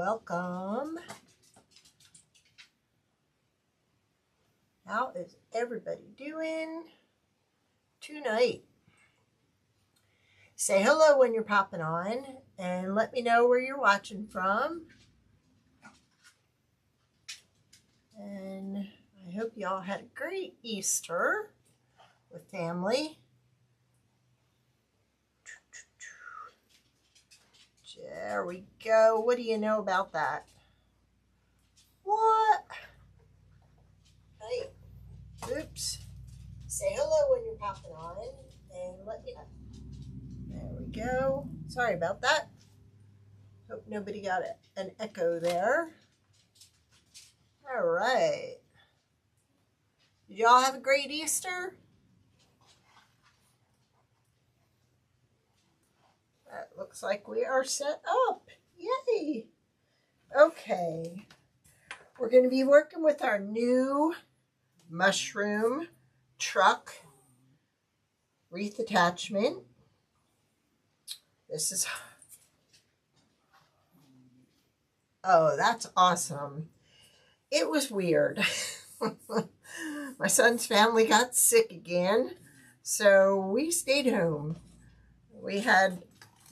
welcome. How is everybody doing tonight? Say hello when you're popping on and let me know where you're watching from. And I hope you all had a great Easter with family. There we go. What do you know about that? What? Hey, oops. Say hello when you're popping on and let me know. There we go. Sorry about that. Hope nobody got an echo there. All right. Did y'all have a great Easter? That looks like we are set up. Yay. Okay. We're going to be working with our new mushroom truck wreath attachment. This is, oh, that's awesome. It was weird. My son's family got sick again, so we stayed home. We had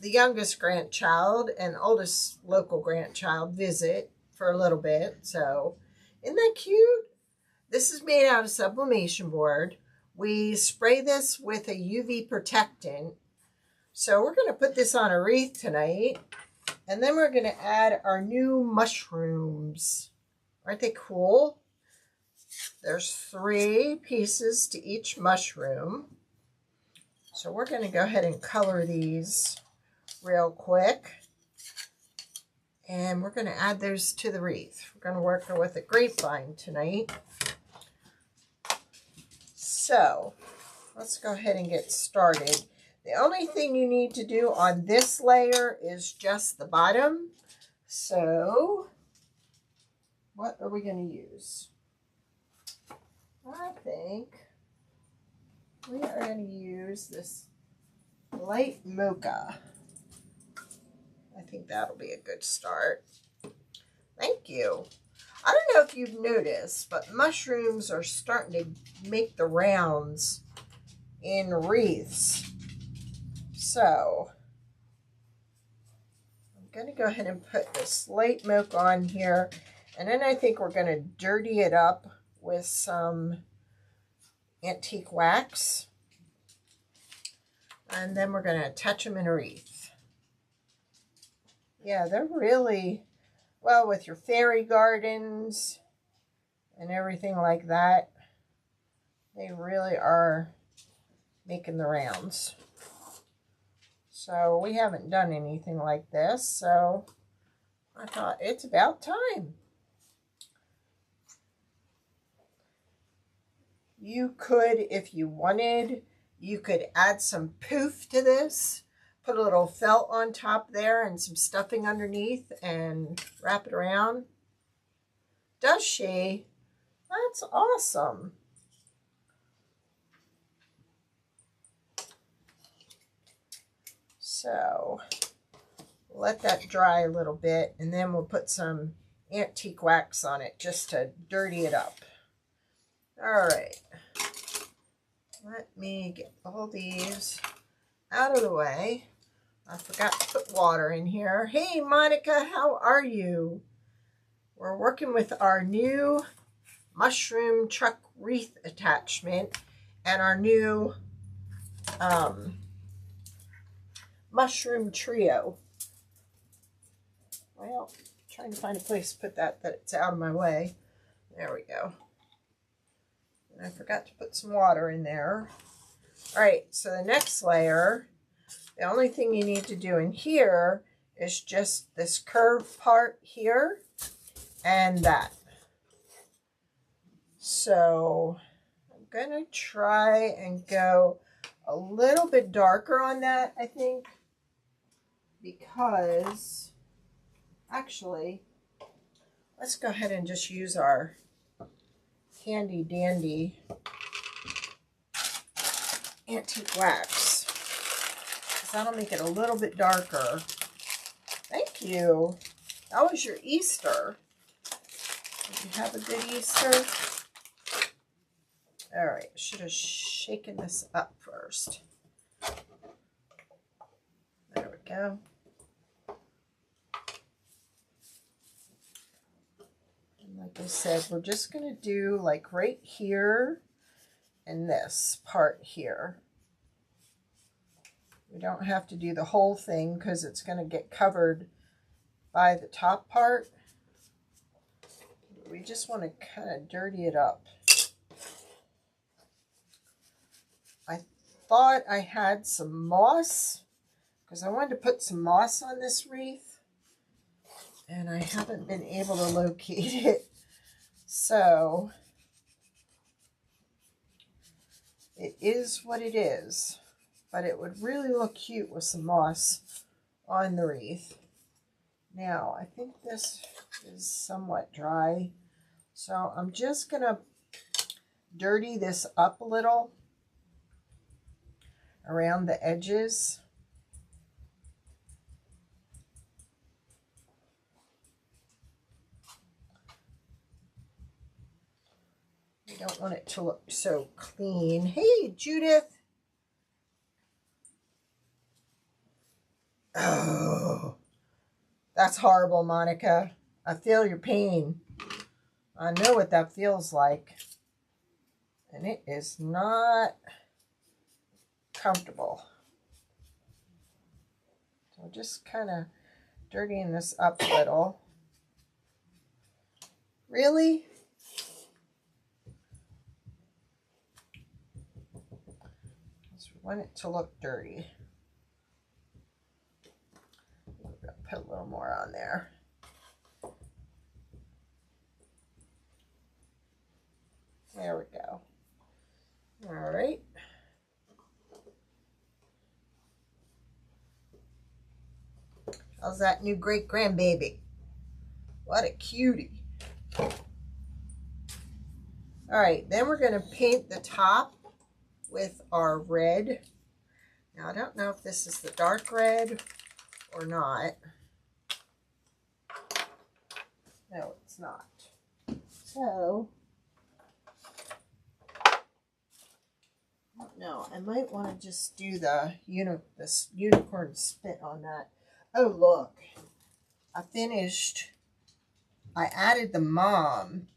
the youngest grandchild and oldest local grandchild visit for a little bit. So, isn't that cute? This is made out of sublimation board. We spray this with a UV protectant. So we're going to put this on a wreath tonight. And then we're going to add our new mushrooms. Aren't they cool? There's 3 pieces to each mushroom. So we're going to go ahead and color these real quick. And we're going to add those to the wreath. We're going to work with a grapevine tonight. So let's go ahead and get started. The only thing you need to do on this layer is just the bottom. So what are we going to use? I think we are going to use this light mocha. I think that'll be a good start. Thank you. I don't know if you've noticed, but mushrooms are starting to make the rounds in wreaths. So I'm going to go ahead and put this light mocha on here. And then I think we're going to dirty it up with some antique wax. And then we're going to attach them in a wreath. Yeah, they're really, well, with your fairy gardens and everything like that, they really are making the rounds. So we haven't done anything like this, so I thought it's about time. You could, if you wanted, you could add some poof to this. Put a little felt on top there and some stuffing underneath and wrap it around. Does she? That's awesome. So let that dry a little bit and then we'll put some antique wax on it just to dirty it up. All right. Let me get all these out of the way. I forgot to put water in here. Hey, Monica, how are you? We're working with our new mushroom truck wreath attachment and our new mushroom trio. Well, trying to find a place to put that it's out of my way. There we go. And I forgot to put some water in there. All right, so the next layer, the only thing you need to do in here is just this curved part here and that. So I'm going to try and go a little bit darker on that, I think, because actually, let's go ahead and just use our handy dandy antique wax, because that'll make it a little bit darker. Thank you. How was your Easter? Did you have a good Easter? All right, should have shaken this up first. There we go. And like I said, we're just going to do like right here and this part here. We don't have to do the whole thing because it's going to get covered by the top part. We just want to kind of dirty it up. I thought I had some moss because I wanted to put some moss on this wreath and I haven't been able to locate it. So it is what it is, but it would really look cute with some moss on the wreath. Now, I think this is somewhat dry, so I'm just going to dirty this up a little around the edges. We don't want it to look so clean. Hey, Judith. Oh, that's horrible, Monica. I feel your pain. I know what that feels like. And it is not comfortable. So just kind of dirtying this up a little. Really? Just want it to look dirty. We're going to put a little more on there. There we go. All right. How's that new great-grandbaby? What a cutie. All right, then we're going to paint the top with our red. Now, I don't know if this is the dark red or not. No, it's not. So, no, I might want to just do this unicorn spit on that. Oh, look, I added the mom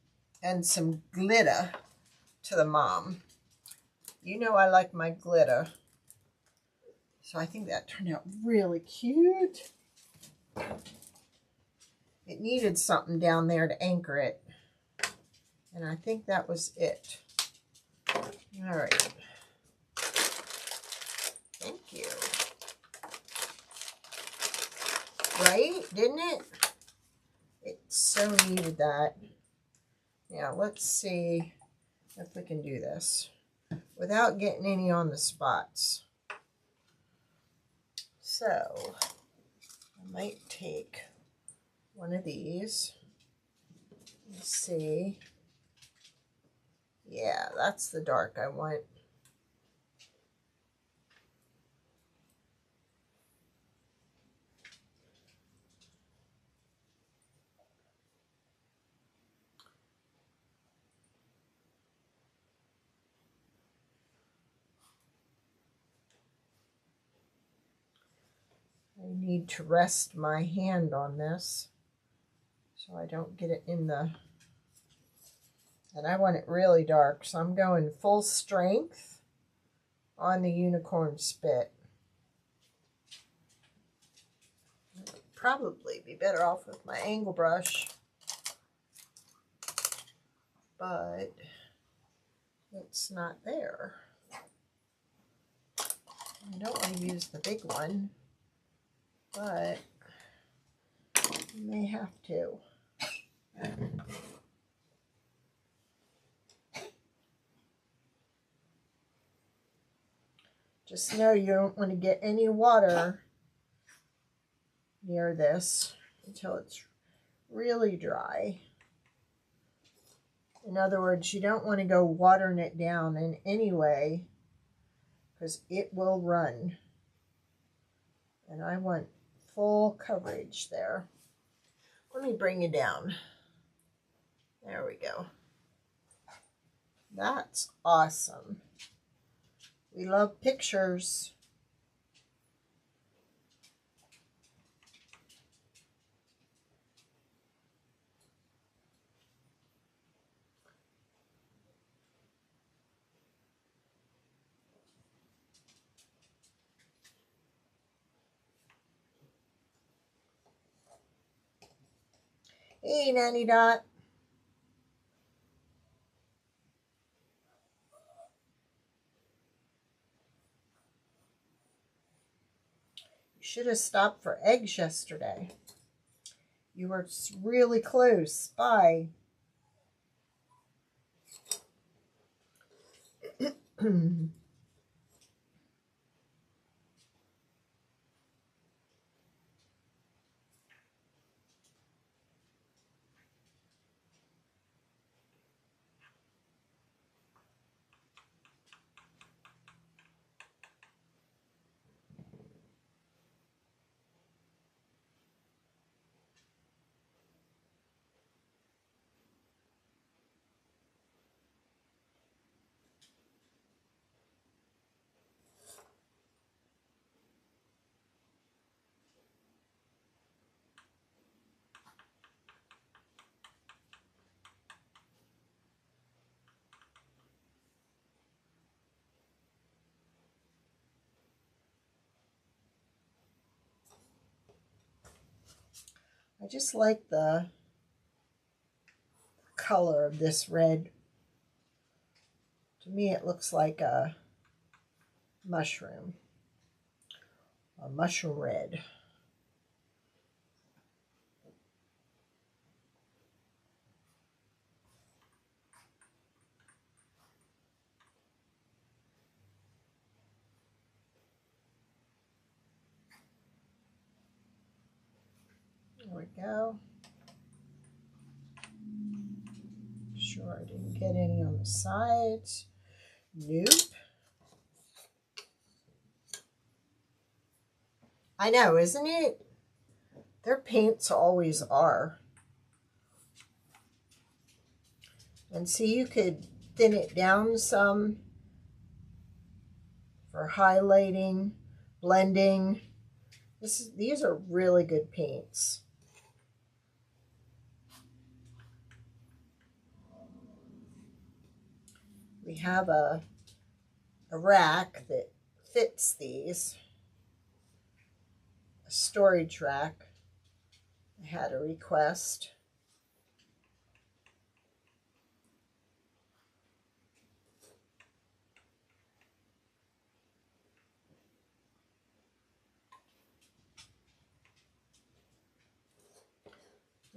and some glitter to the mom. You know I like my glitter. So I think that turned out really cute. It needed something down there to anchor it. And I think that was it. All right. Thank you. Right? Didn't it? It so needed that. Now, let's see if we can do this without getting any on the spots. So, I might take one of these. Let's see. Yeah, that's the dark I want. I need to rest my hand on this so I don't get it in the, and I want it really dark, so I'm going full strength on the unicorn spit. I'd probably be better off with my angle brush, but it's not there. I don't want to use the big one, but you may have to. Just know you don't want to get any water near this until it's really dry. In other words, you don't want to go watering it down in any way because it will run. And I want full coverage there. Let me bring you down. There we go. That's awesome. We love pictures. Hey, Nanny Dot. You should have stopped for eggs yesterday. You were really close. Bye. I just like the color of this red. To me, it looks like a mushroom red. There we go. Sure I didn't get any on the sides. Nope. I know, isn't it? Their paints always are. And see, you could thin it down some for highlighting, blending. These are really good paints. We have a rack that fits these, a storage rack. I had a request.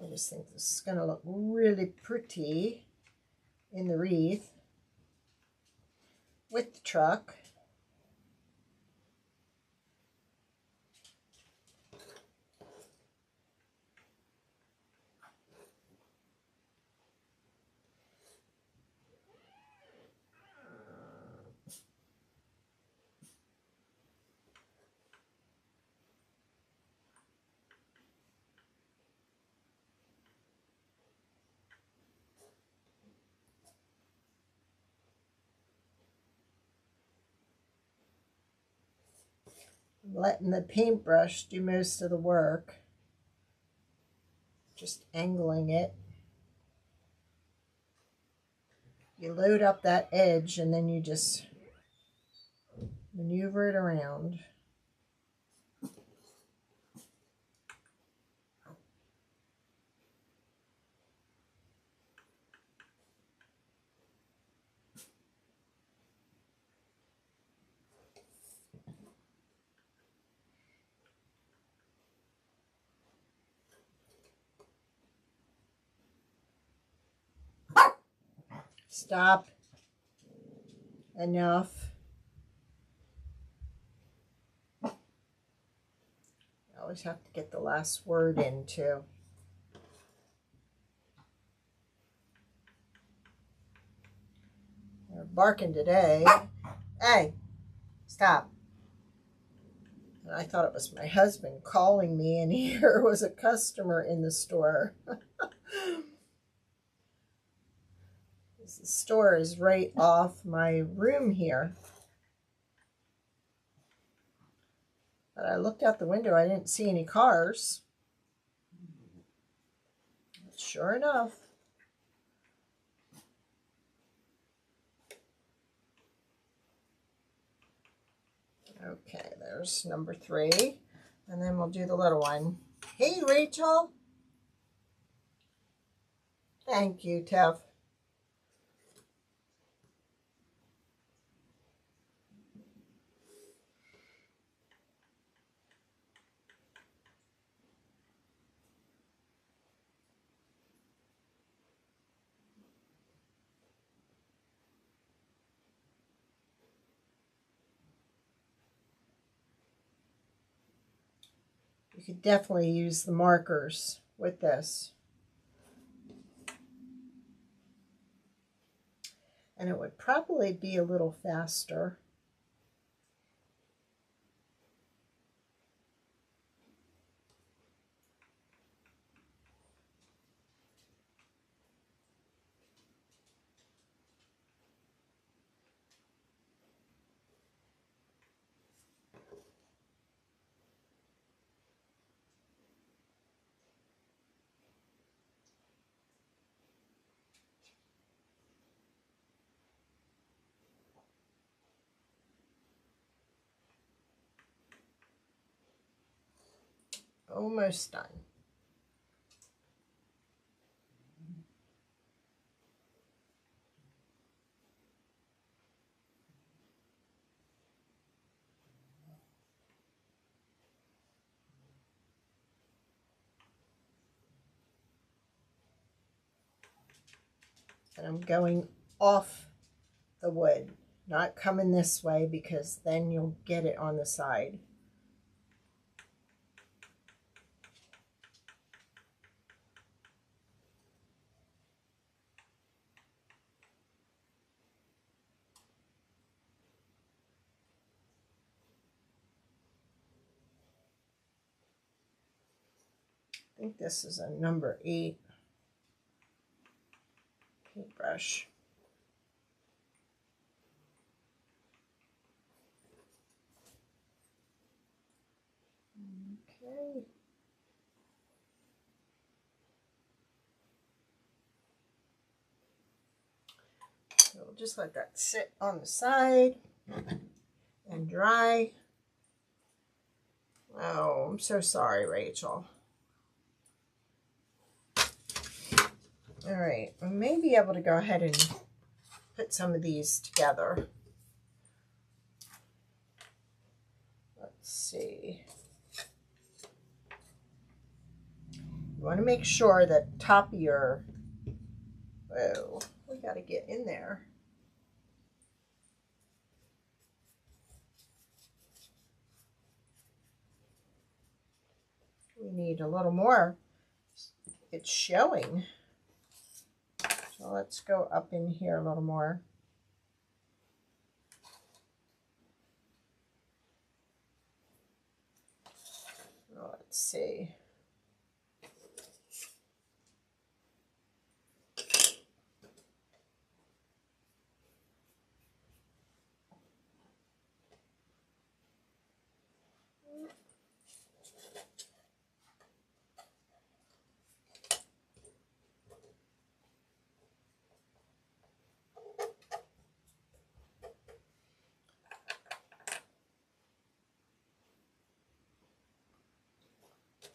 I just think this is going to look really pretty in the wreath with the truck. Letting the paintbrush do most of the work. Just angling it. You load up that edge and then you just maneuver it around. Stop. Enough. I always have to get the last word in too. They're barking today. Hey, stop. And I thought it was my husband calling me, and here was a customer in the store. The store is right off my room here. But I looked out the window, I didn't see any cars. Sure enough. Okay, there's number 3. And then we'll do the little one. Hey, Rachel. Thank you, Tev. You could definitely use the markers with this. And it would probably be a little faster. Almost done. And I'm going off the wood, not coming this way, because then you'll get it on the side. I think this is a number 8 paintbrush. Okay. So we'll just let that sit on the side and dry. Oh, I'm so sorry, Rachel. All right, I may be able to go ahead and put some of these together. Let's see. You want to make sure that top of your, whoa, we got to get in there. We need a little more. It's showing. So let's go up in here a little more. Let's see.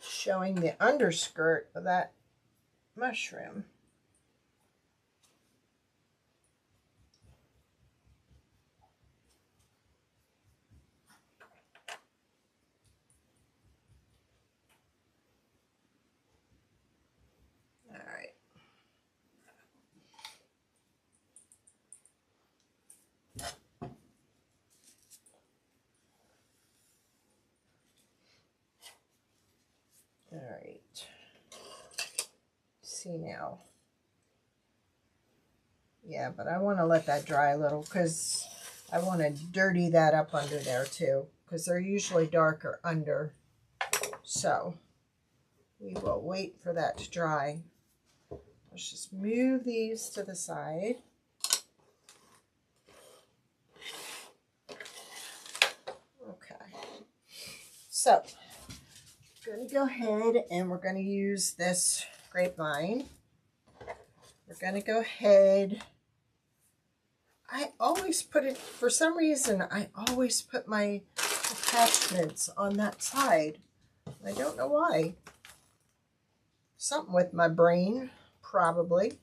Showing the underskirt of that mushroom. All right. All right. See now. Yeah, but I want to let that dry a little because I want to dirty that up under there too. because they're usually darker under. So we will wait for that to dry. Let's just move these to the side. Okay. So I'm going to go ahead and we're going to use this grapevine. We're going to go ahead. I always put it, for some reason, I always put my attachments on that side. I don't know why. Something with my brain, probably.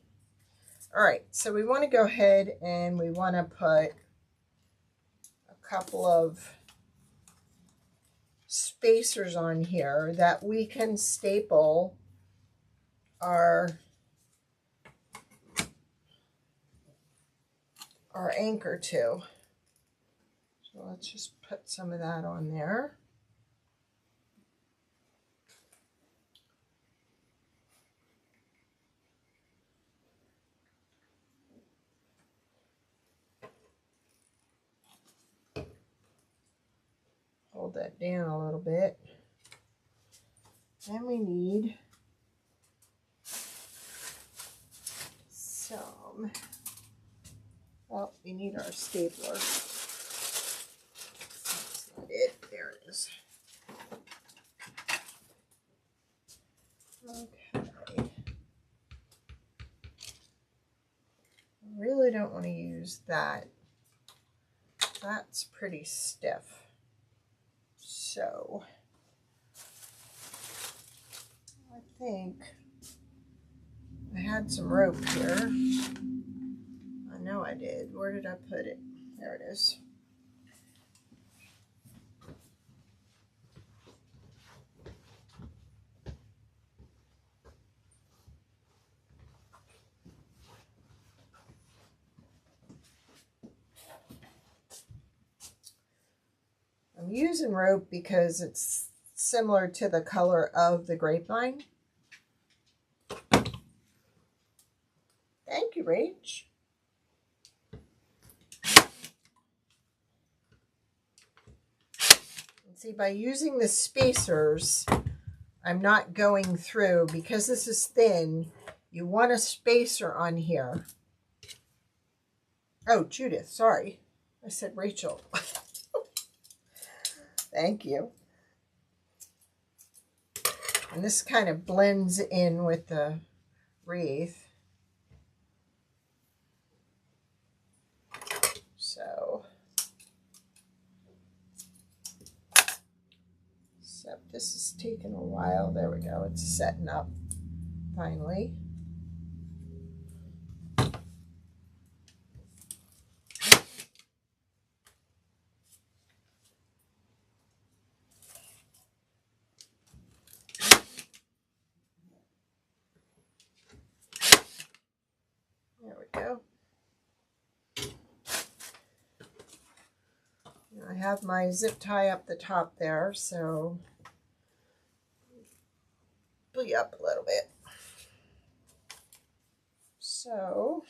All right, so we want to go ahead and we want to put a couple of spacers on here that we can staple our anchor to. So let's just put some of that on there. Hold that down a little bit. Then we need some, well, we need our stapler. That's not it. There it is. Okay. I really don't want to use that. That's pretty stiff. So I think I had some rope here. I know I did. Where did I put it? There it is. I'm using rope because it's similar to the color of the grapevine. Thank you, Rach. And see, by using the spacers, I'm not going through, because this is thin, you want a spacer on here. Oh, Judith, sorry. I said Rachel. Thank you. And this kind of blends in with the wreath. So, except this is taking a while. There we go. It's setting up finally. There we go. I have my zip tie up the top there, so pull you up a little bit. So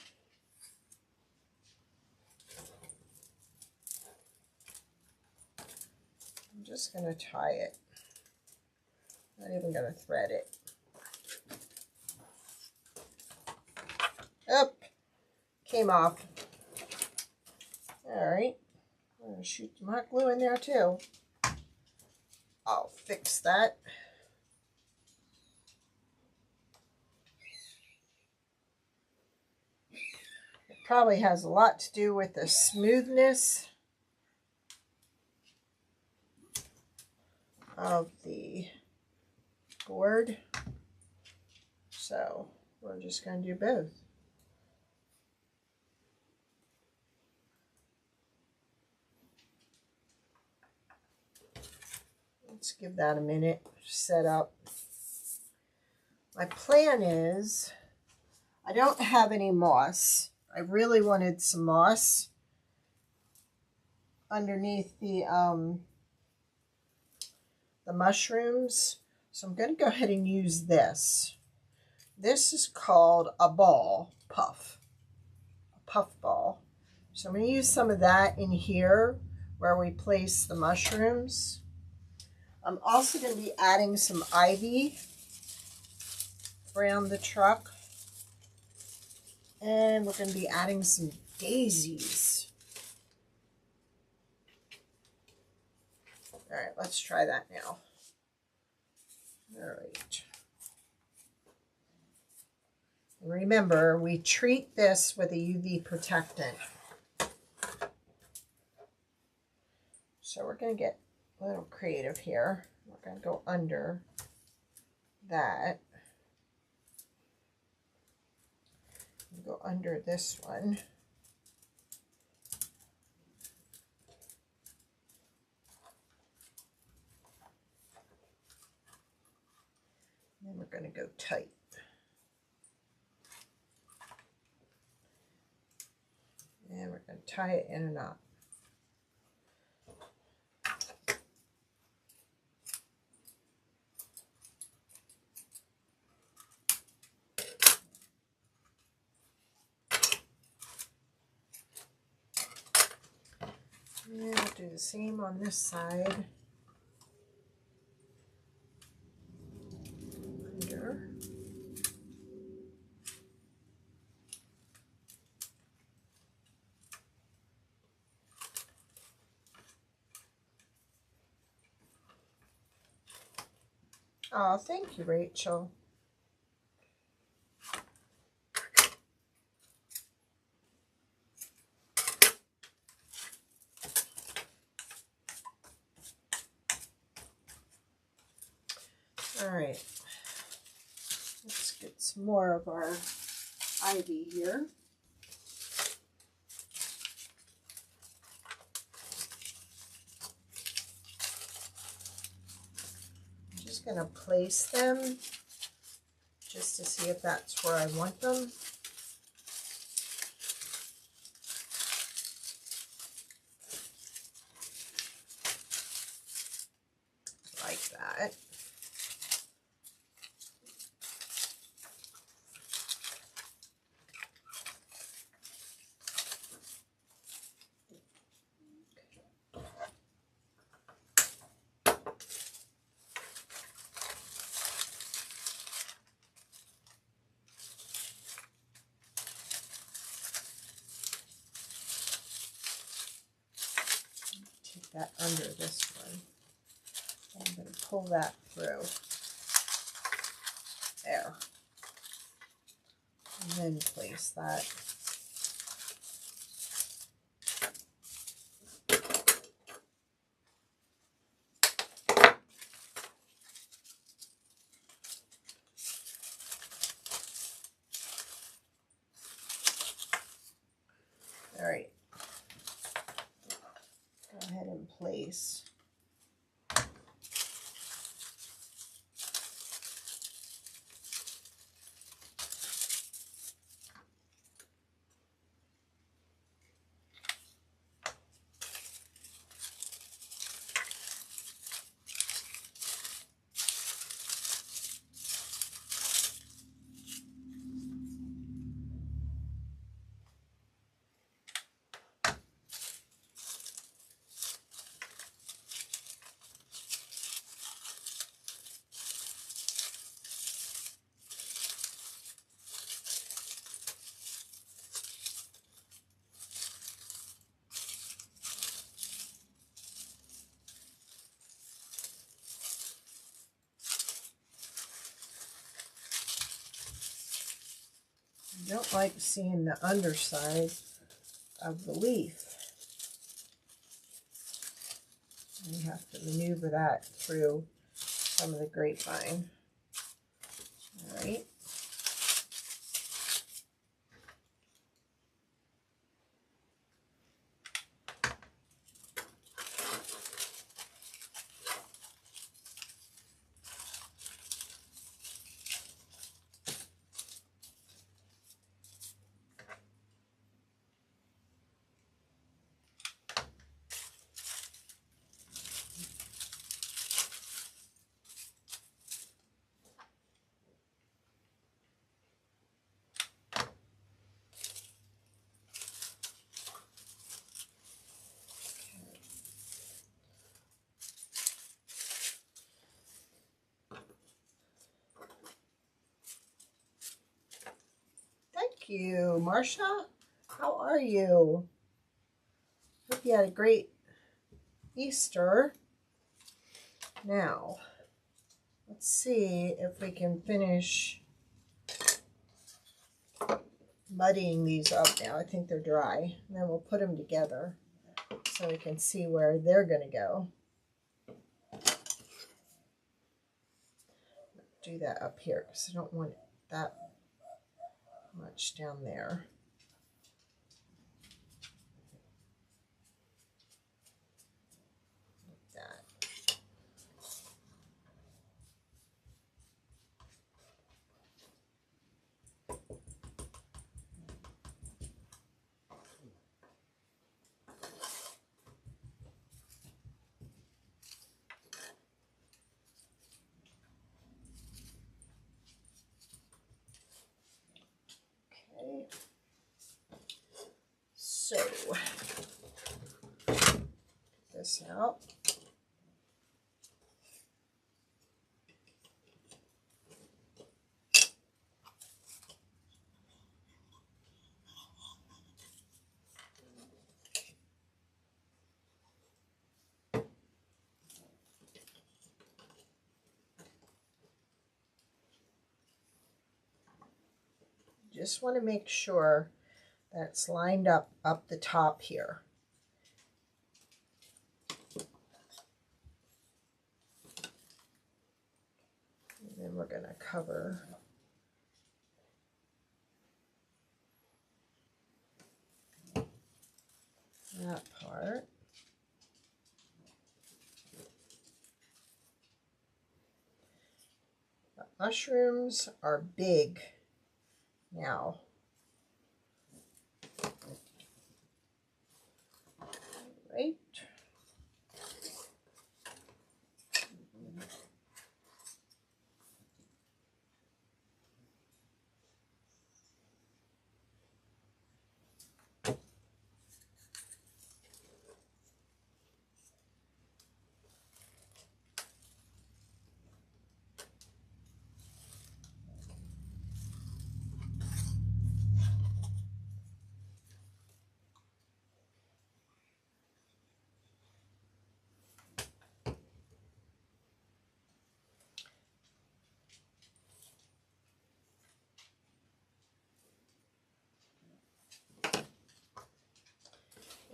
I'm just going to tie it. Not even going to thread it. Up, came off. All right. I'm going to shoot some hot glue in there too. I'll fix that. It probably has a lot to do with the smoothness of the board. So we're just going to do both. Let's give that a minute to set up. My plan is, I don't have any moss. I really wanted some moss underneath the mushrooms. So I'm going to go ahead and use this. This is called a ball puff, a puff ball. So I'm going to use some of that in here where we place the mushrooms. I'm also going to be adding some ivy around the truck. And we're going to be adding some daisies. All right, let's try that now. All right. Remember, we treat this with a UV protectant. So we're going to get a little creative here. We're going to go under that. Go under this one. And we're going to go tight. And we're going to tie it in a knot. And we'll do the same on this side. Under. Oh, thank you, Rachel. All right, let's get some more of our ivy here. I'm just going to place them just to see if that's where I want them. Like that. Take that under this one. I'm going to pull that through. There. And then place that. All right. Go ahead and place. I don't like seeing the underside of the leaf. You have to maneuver that through some of the grapevine. All right. you. Marcia, how are you? Hope you had a great Easter. Now, let's see if we can finish muddying these up now. I think they're dry. And then we'll put them together so we can see where they're going to go. Do that up here because I don't want that much down there. Like that. So, get this out. Just want to make sure that's lined up the top here. And then we're going to cover that part. The mushrooms are big now. Right.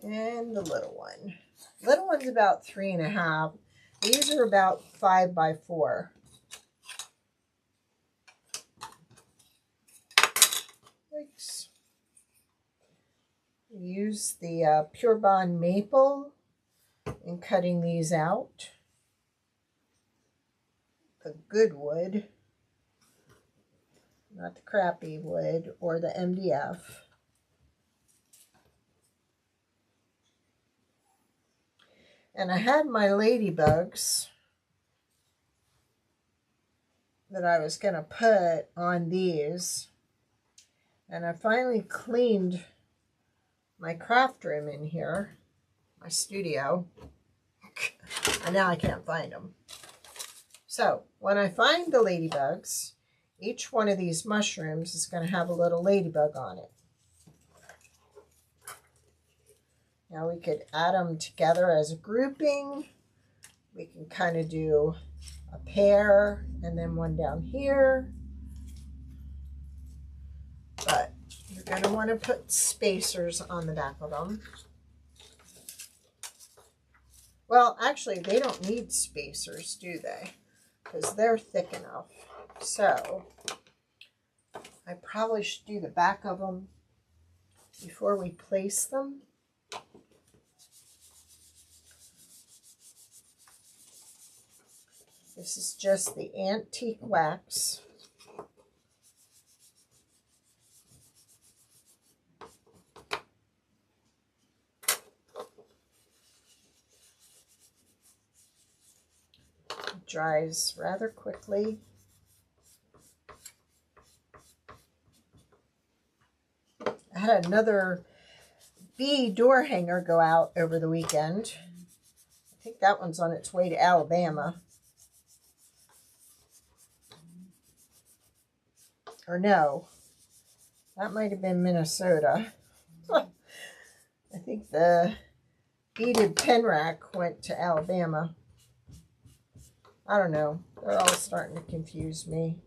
And the little one. Little one's about 3.5. These are about 5 by 4. Thanks. Use the Pure Bond maple in cutting these out. The good wood, not the crappy wood or the MDF. And I had my ladybugs that I was going to put on these. And I finally cleaned my craft room in here, my studio. And now I can't find them. So when I find the ladybugs, each one of these mushrooms is going to have a little ladybug on it. Now we could add them together as a grouping. We can kind of do a pair and then one down here. But you're going to want to put spacers on the back of them. Well, actually, they don't need spacers, do they? Because they're thick enough. So I probably should do the back of them before we place them. This is just the antique wax. It dries rather quickly. I had another bee door hanger go out over the weekend. I think that one's on its way to Alabama. Or no, That might have been Minnesota. I think the beaded pen rack went to Alabama. I don't know. They're all starting to confuse me.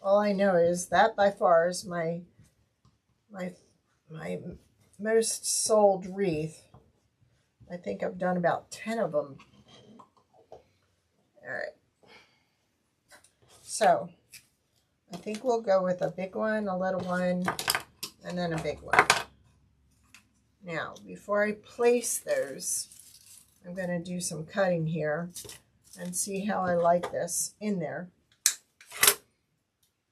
All I know is that by far is my most sold wreath. I think I've done about 10 of them. All right. So I think we'll go with a big one, a little one, and then a big one. Now, before I place those, I'm going to do some cutting here and see how I like this in there.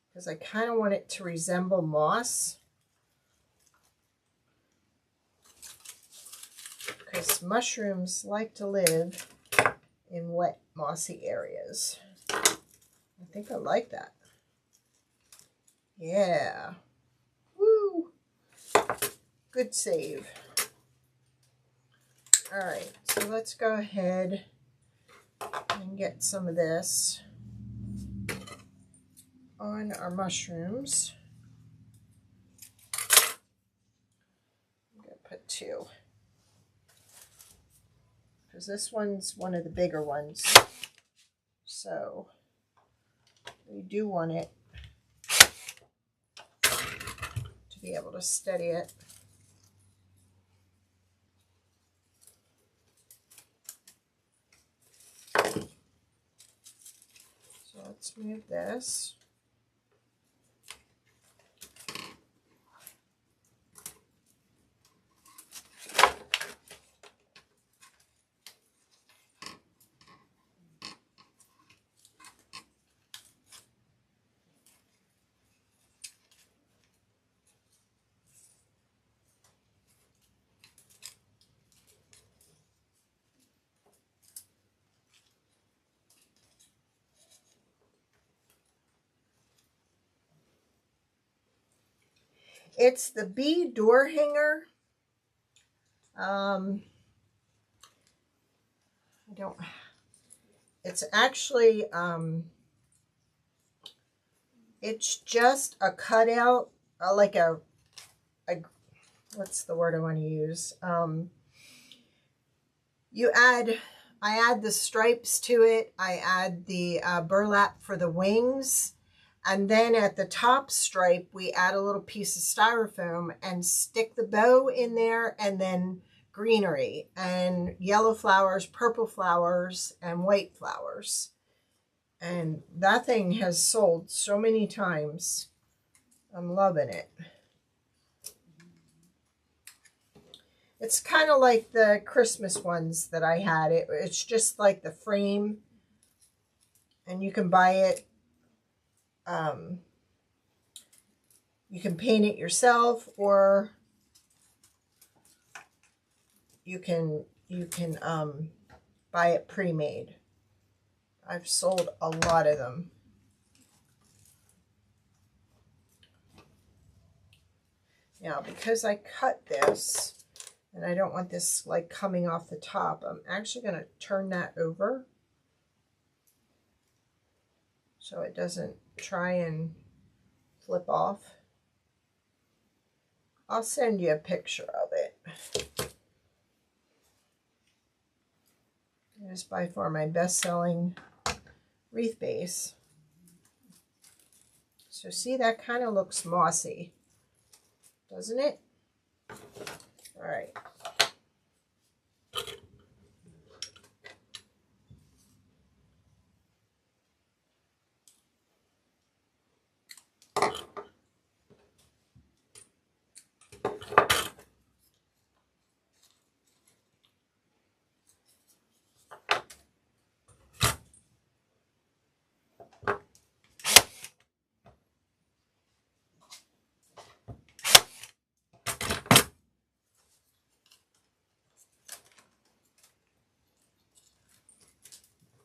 Because I kind of want it to resemble moss. Because mushrooms like to live in wet, mossy areas. I think I like that. Yeah. Woo! Good save. All right, so let's go ahead and get some of this on our mushrooms. I'm going to put 2. Because this one's one of the bigger ones. So we do want it to be able to steady it. So let's move this. It's the bee door hanger. It's actually, it's just a cutout, like what's the word I want to use? I add the stripes to it. I add the burlap for the wings. And then at the top stripe, we add a little piece of styrofoam and stick the bow in there, and then greenery and yellow flowers, purple flowers, and white flowers. And that thing has sold so many times. I'm loving it. It's kind of like the Christmas ones that I had. It's just like the frame, and you can buy it. You can paint it yourself, or you can buy it pre-made. I've sold a lot of them. Now, because I cut this, and I don't want this like coming off the top, I'm actually going to turn that over so it doesn't try and flip off. I'll send you a picture of it. It is by far my best-selling wreath base. So see, that kind of looks mossy, doesn't it? All right.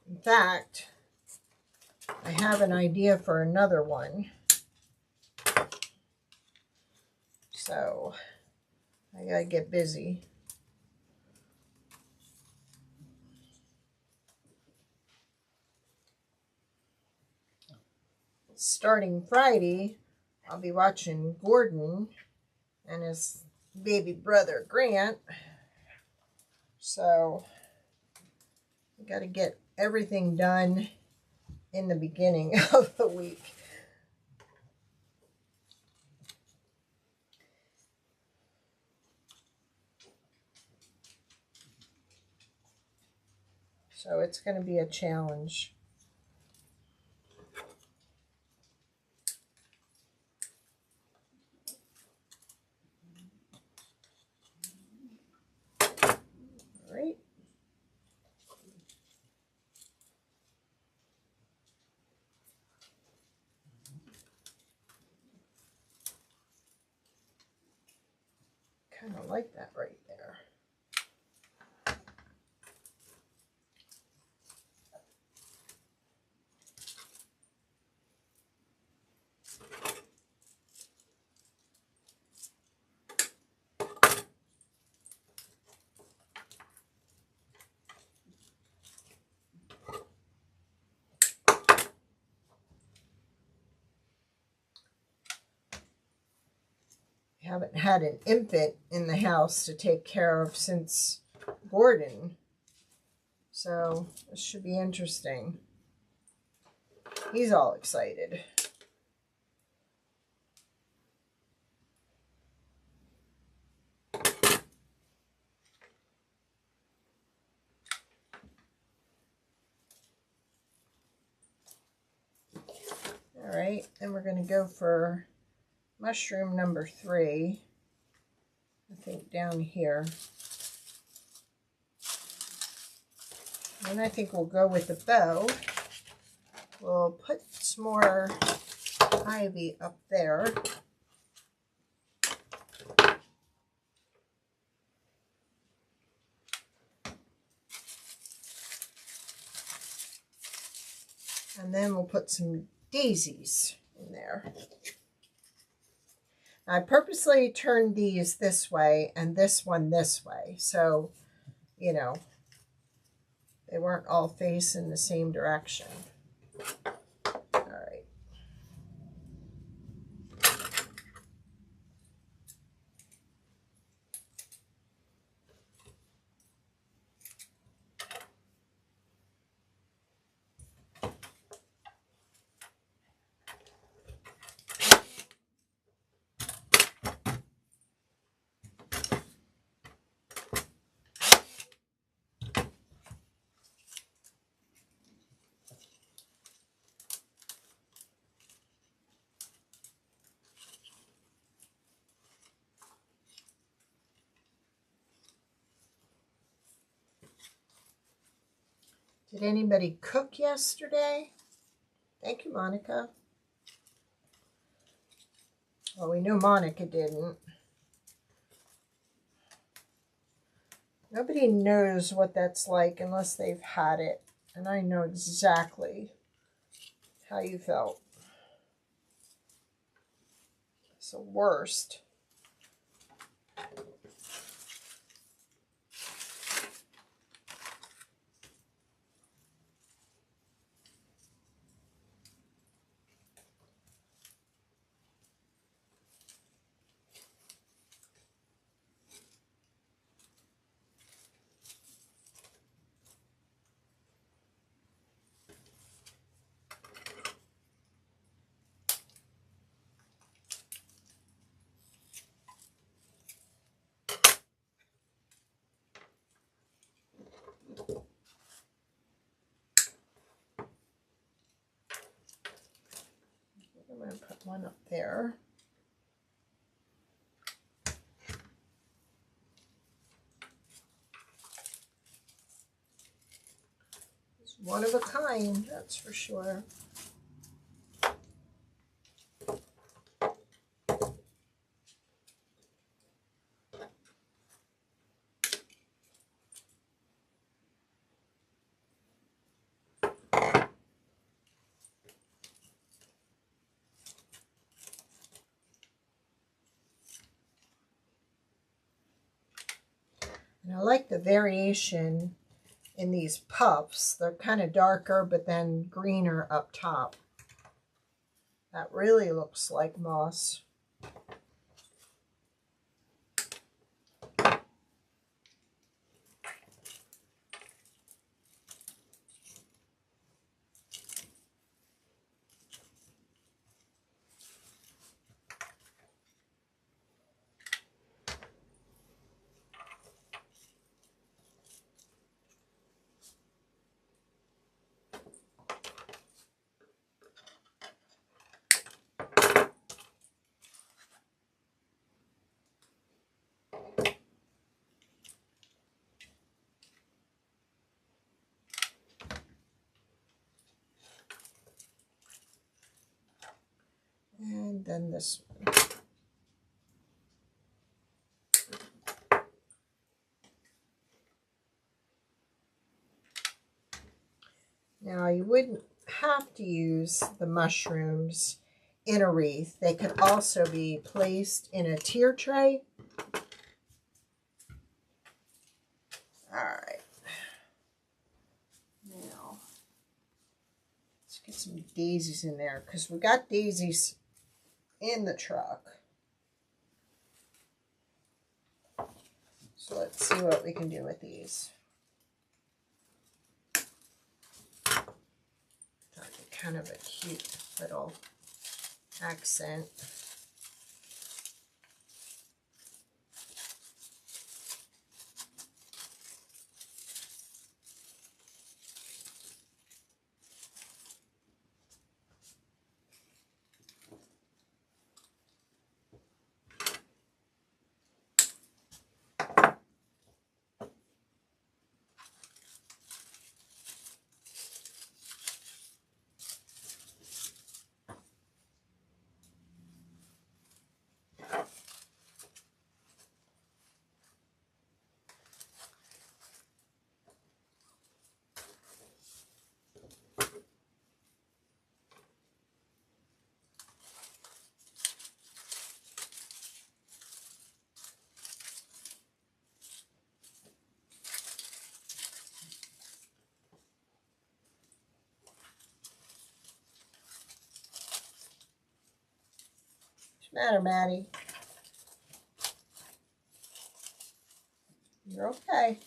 In fact, I have an idea for another one. So I gotta get busy. starting Friday, I'll be watching Gordon and his baby brother Grant. So we got to get everything done in the beginning of the week. So it's going to be a challenge. All right. Kind of like that right there. Haven't had an infant in the house to take care of since Gordon. So this should be interesting. He's all excited. All right, then we're going to go for mushroom number 3. I think down here. And I think we'll go with the bow. We'll put some more ivy up there. And then we'll put some daisies in there. I purposely turned these this way and this one this way. So, you know, they weren't all facing the same direction. All right. Did anybody cook yesterday? Thank you, Monica. Well, we know Monica didn't. Nobody knows what that's like unless they've had it. And I know exactly how you felt. It's the worst. I'm going to put one up there. It's one of a kind, that's for sure. And I like the variation in these puffs. They're kind of darker, but then greener up top. That really looks like moss. And then this one. Now you wouldn't have to use the mushrooms in a wreath. They could also be placed in a tier tray. All right. Now, let's get some daisies in there because we got daisies in the truck. So let's see what we can do with these. Kind of a cute little accent. What's the matter, Maddie? You're okay.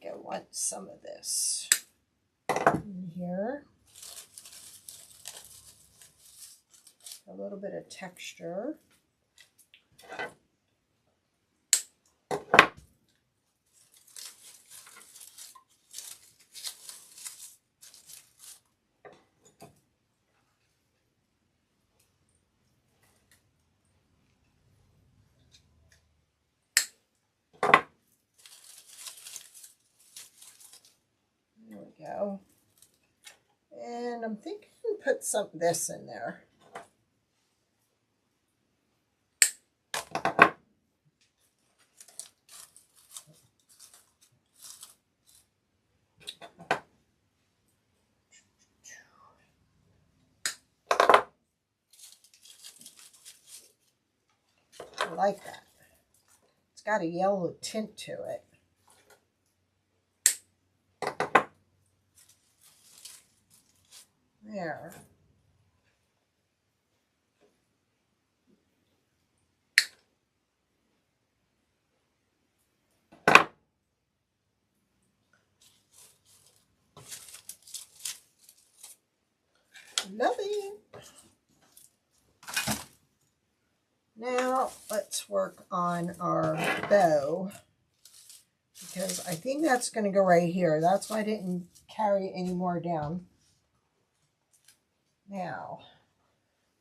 I want some of this in here. A little bit of texture. There we go. And I'm thinking put some of this in there. I like that. It's got a yellow tint to it. There. Love it. Now let's work on our bow because I think that's going to go right here. That's why I didn't carry any more down. Now,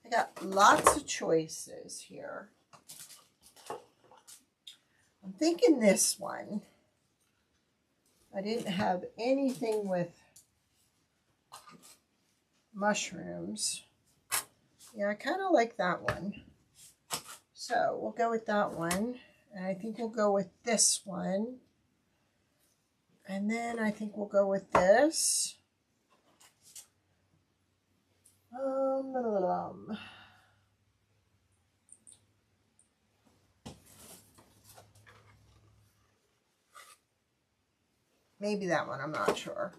I got lots of choices here. I'm thinking this one. I didn't have anything with mushrooms. Yeah, I kind of like that one. So we'll go with that one. And I think we'll go with this one. And then I think we'll go with this. Maybe that one, I'm not sure.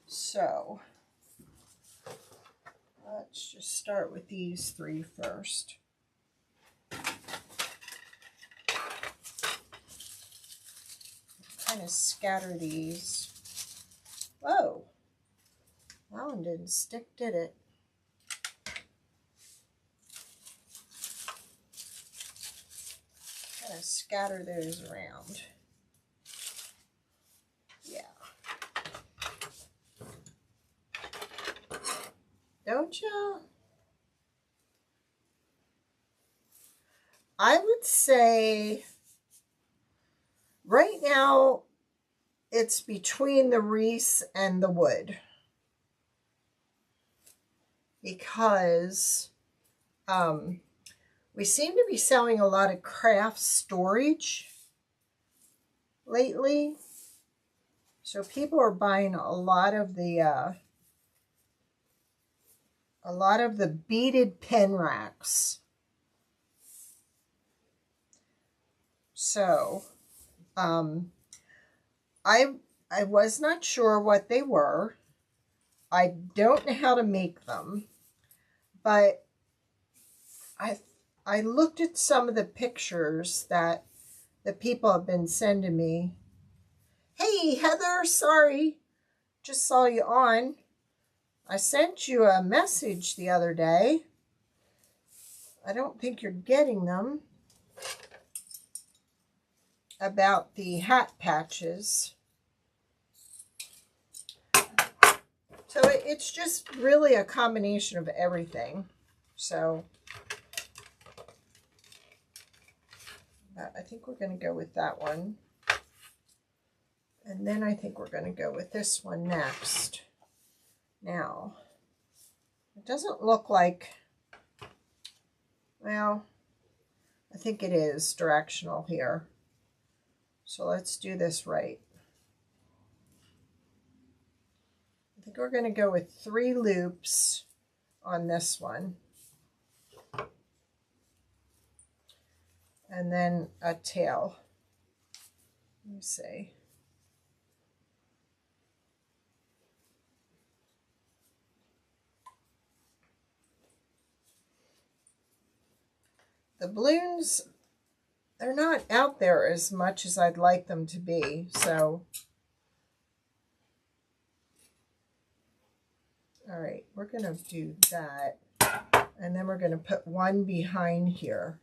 So let's just start with these three first. Kind of scatter these. Whoa, that one didn't stick, did it? Kind of scatter those around. Yeah. Don't you? I would say right now it's between the wreath and the wood, because we seem to be selling a lot of craft storage lately. So people are buying a lot of the beaded pen racks. So I was not sure what they were. I don't know how to make them, but I looked at some of the pictures that the people have been sending me. Hey, Heather, sorry, just saw you on. I sent you a message the other day. I don't think you're getting them. About the hat patches. So it's just really a combination of everything. So I think we're going to go with that one. And then I think we're going to go with this one next. Now, it doesn't look like, well, I think it is directional here. So let's do this right. I think we're going to go with 3 loops on this one. And then a tail. Let me see. The balloons, they're not out there as much as I'd like them to be, so. All right, we're going to do that. And then we're going to put one behind here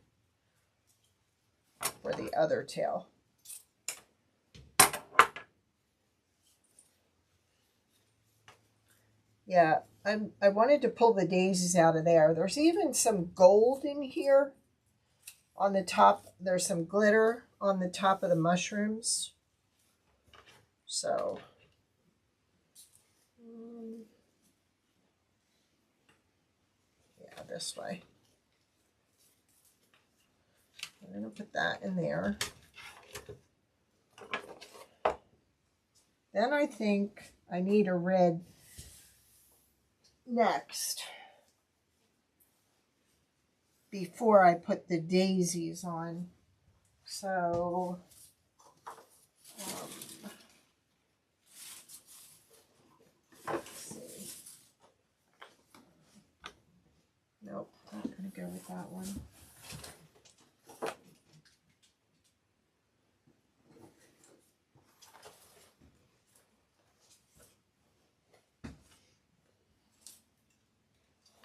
for the other tail. Yeah, I wanted to pull the daisies out of there. There's even some gold in here. On the top, there's some glitter on the top of the mushrooms. So, yeah, this way. I'm going to put that in there. Then I think I need a red next, before I put the daisies on. So, let's see. Nope, not going to go with that one.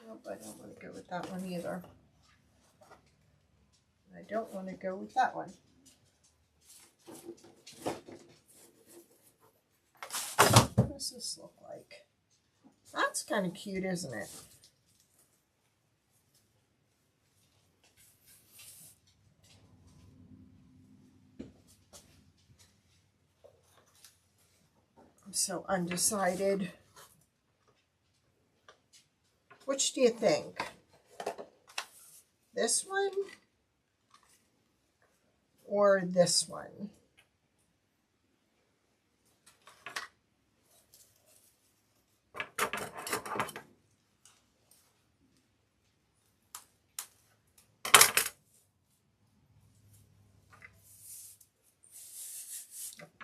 Nope, I don't want to go with that one either. I don't want to go with that one. What does this look like? That's kind of cute, isn't it? I'm so undecided. Which do you think? This one or this one?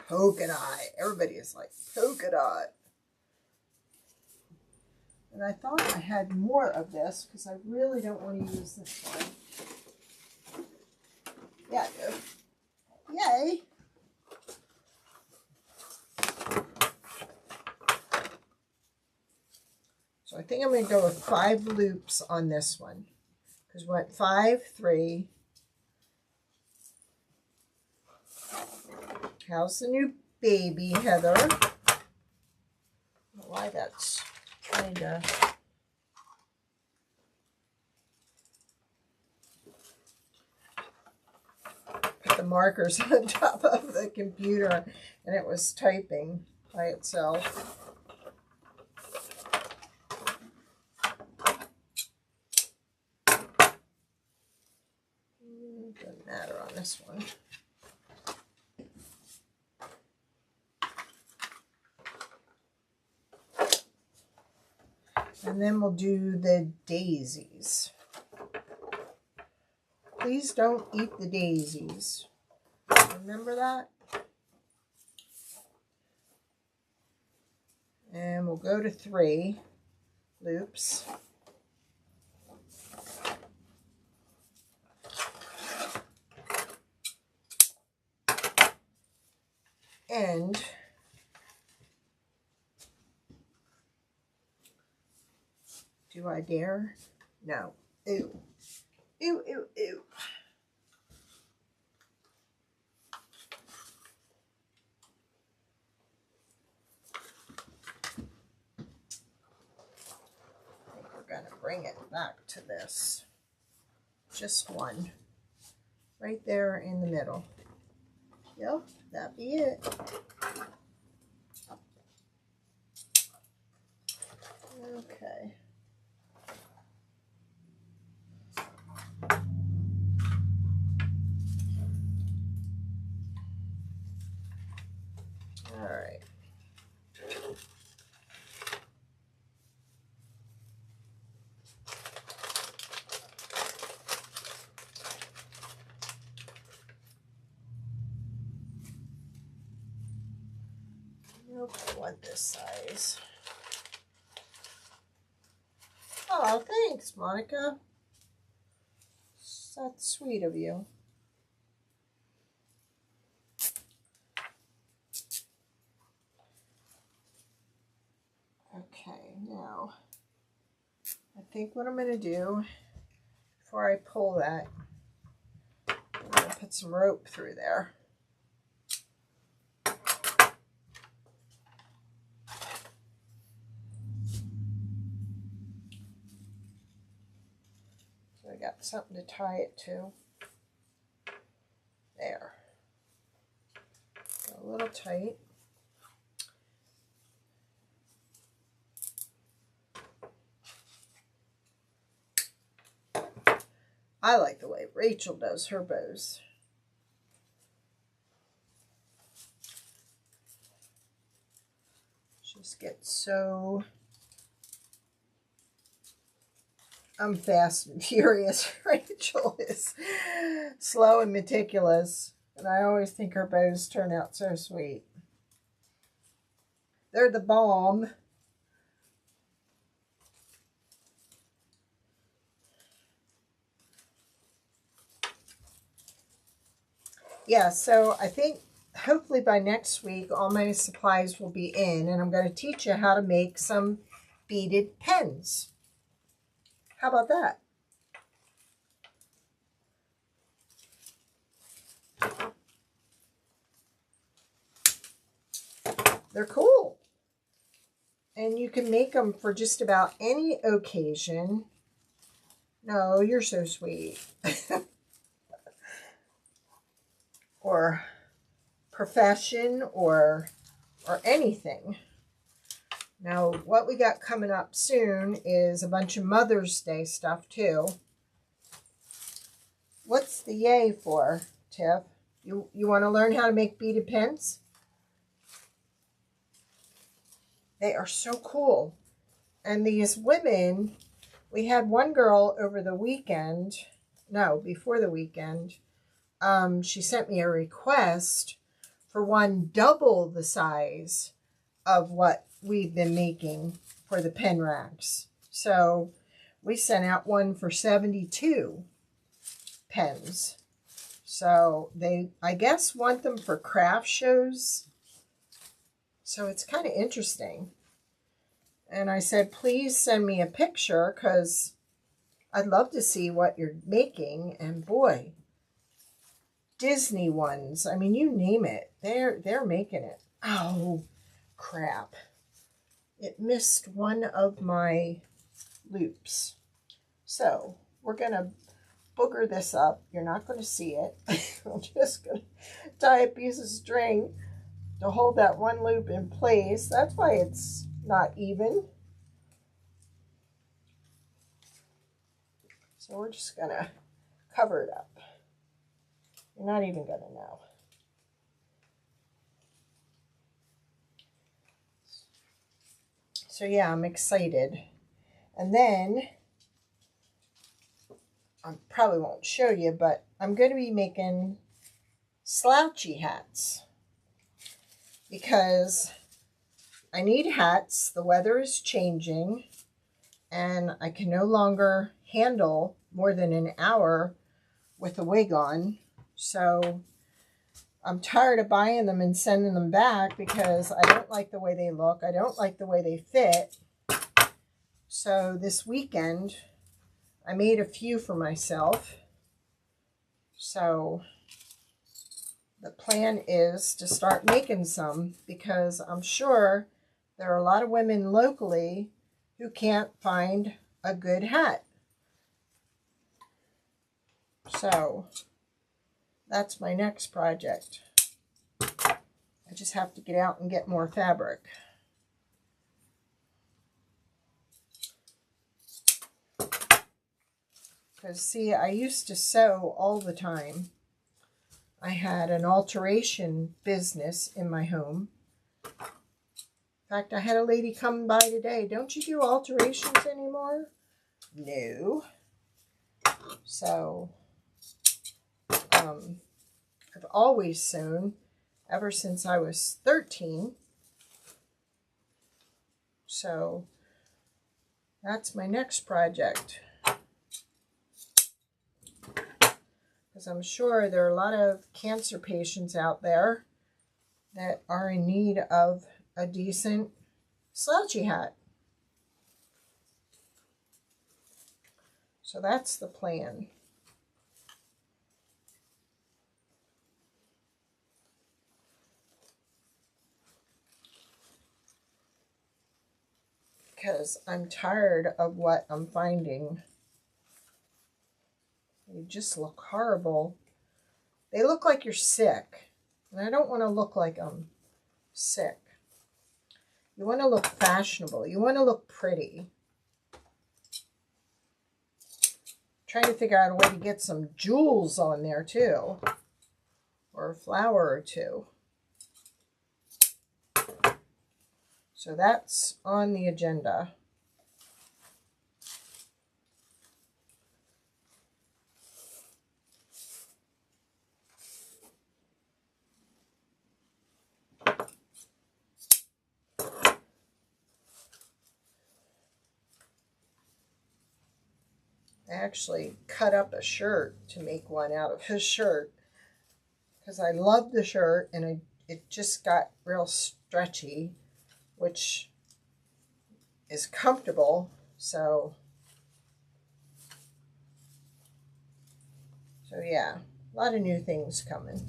Polka dot. Everybody is like polka dot. And I thought I had more of this because I really don't want to use this one. Yeah, I do. Yay! So I think I'm going to go with 5 loops on this one. Because we went 5, 3. How's the new baby, Heather? I don't know why that's kind of... Put the markers on top of the computer and it was typing by itself. Doesn't matter on this one. And then we'll do the daisies. Please don't eat the daisies. Remember that? And we'll go to 3 loops. And do I dare? No. Ew. Ew, ew, ew. I think we're going to bring it back to this. Just one. Right there in the middle. Yep, that'd be it. Okay. All right. Nope, I want this size. Oh, thanks, Monica. That's sweet of you. Okay, now, I think what I'm going to do, before I pull that, I'm going to put some rope through there. So I got something to tie it to. There. A little tight. I like the way Rachel does her bows. Just gets so... I'm fast and furious. Rachel is slow and meticulous. And I always think her bows turn out so sweet. They're the bomb. Yeah, so I think hopefully by next week all my supplies will be in, and I'm going to teach you how to make some beaded pens. How about that? They're cool. And you can make them for just about any occasion. No, you're so sweet. Or profession or anything. Now, what we got coming up soon is a bunch of Mother's Day stuff, too. What's the yay for, Tiff? You want to learn how to make beaded pins? They are so cool. And these women, we had one girl over the weekend, no, before the weekend, she sent me a request for one double the size of what we've been making for the pen racks. So we sent out one for 72 pens. So they, I guess, want them for craft shows. So it's kind of interesting. And I said, please send me a picture because I'd love to see what you're making. And boy, Disney ones, I mean, you name it, they're making it. Oh, crap. It missed one of my loops. So we're going to booger this up. You're not going to see it. I'm just going to tie a piece of string to hold that one loop in place. That's why it's not even. So we're just going to cover it up. You're not even going to know. So yeah, I'm excited. And then, I probably won't show you, but I'm going to be making slouchy hats. Because I need hats. The weather is changing. And I can no longer handle more than an hour with a wig on. So I'm tired of buying them and sending them back because I don't like the way they look. I don't like the way they fit. So this weekend, I made a few for myself. So the plan is to start making some because I'm sure there are a lot of women locally who can't find a good hat. So that's my next project. I just have to get out and get more fabric. Because see, I used to sew all the time. I had an alteration business in my home. In fact, I had a lady come by today. Don't you do alterations anymore? No. So, I've always sewn ever since I was 13. So, that's my next project. Because I'm sure there are a lot of cancer patients out there that are in need of a decent slouchy hat. So that's the plan. Because I'm tired of what I'm finding. They just look horrible. They look like you're sick. And I don't want to look like I'm sick. You want to look fashionable. You want to look pretty. Trying to figure out a way to get some jewels on there too. Or a flower or two. So that's on the agenda. I actually cut up a shirt to make one out of his shirt because I love the shirt and it just got real stretchy, which is comfortable. So yeah, a lot of new things coming.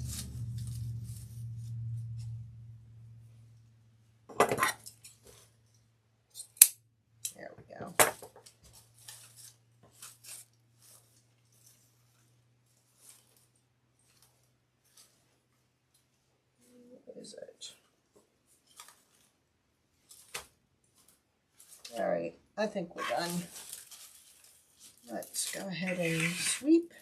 There we go. What is it? All right, I think we're done. Let's go ahead and sweep.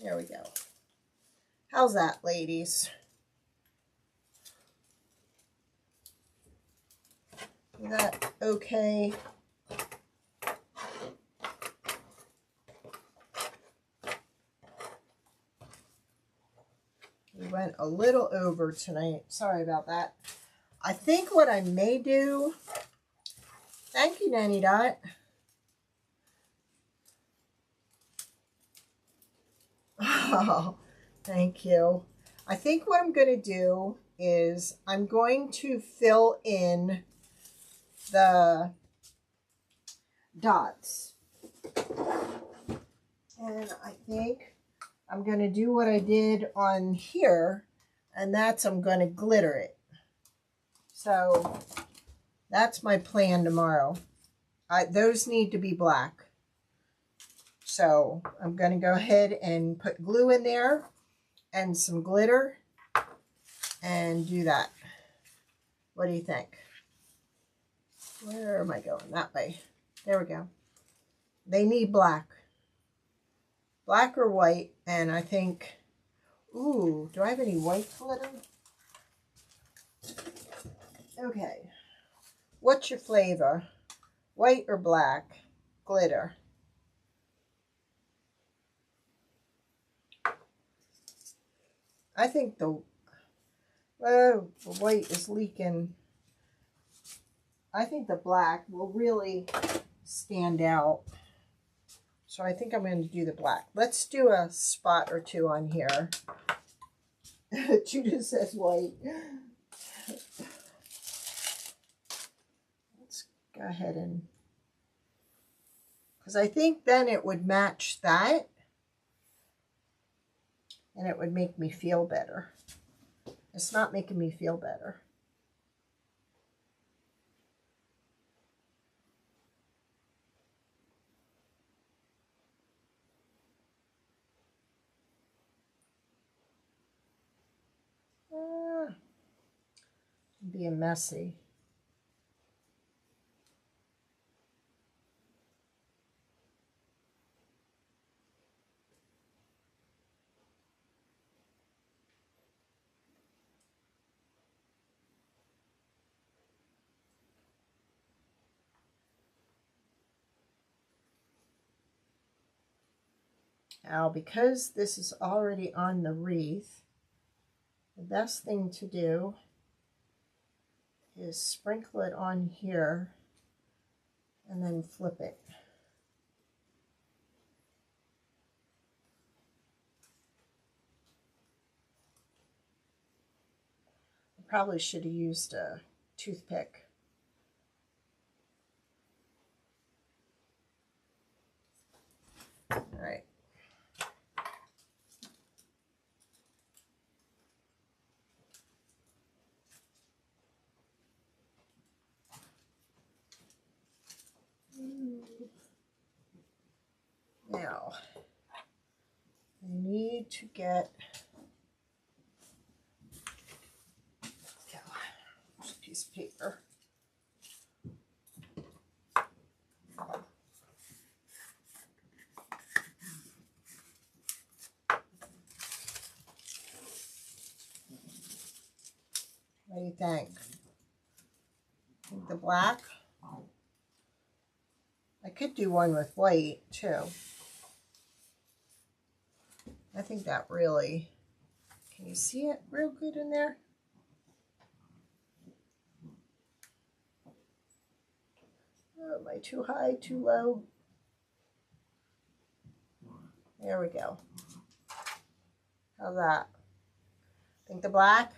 There we go. How's that, ladies? Is that okay? We went a little over tonight. Sorry about that. I think what I may do, thank you, Nanny Dot. Oh, thank you. I think what I'm going to do is I'm going to fill in the dots. And I think I'm going to do what I did on here, and that's I'm going to glitter it. So that's my plan tomorrow. Those need to be black. So I'm going to go ahead and put glue in there and some glitter and do that. What do you think? Where am I going? That way. There we go. They need black. Black or white, and I think, ooh, do I have any white glitter? Okay. What's your flavor? White or black glitter? I think the white is leaking. I think the black will really stand out. So I think I'm going to do the black. Let's do a spot or two on here. Judith says white. Let's go ahead and... because I think then it would match that. And it would make me feel better. It's not making me feel better. Being messy. Now, because this is already on the wreath, the best thing to do is sprinkle it on here and then flip it. I probably should have used a toothpick. All right. Now, I need to get a piece of paper. What do you think? The black? I could do one with white too. I think that really, can you see it real good in there? Oh, am I too high, too low? There we go. How's that? Think the black?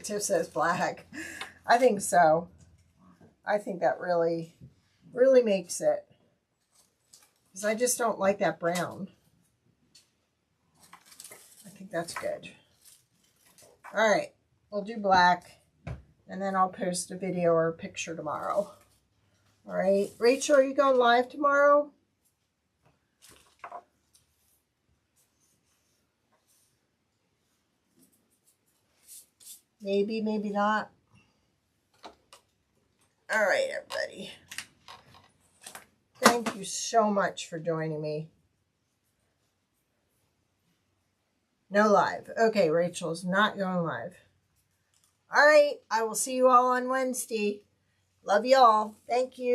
Tiff says black. I think so. I think that really makes it. Because I just don't like that brown. I think that's good. All right, we'll do black, and then I'll post a video or a picture tomorrow. All right, Rachel, are you going live tomorrow? Maybe, maybe not. All right, everybody. Thank you so much for joining me. No live. Okay, Rachel's not going live. All right, I will see you all on Wednesday. Love you all. Thank you.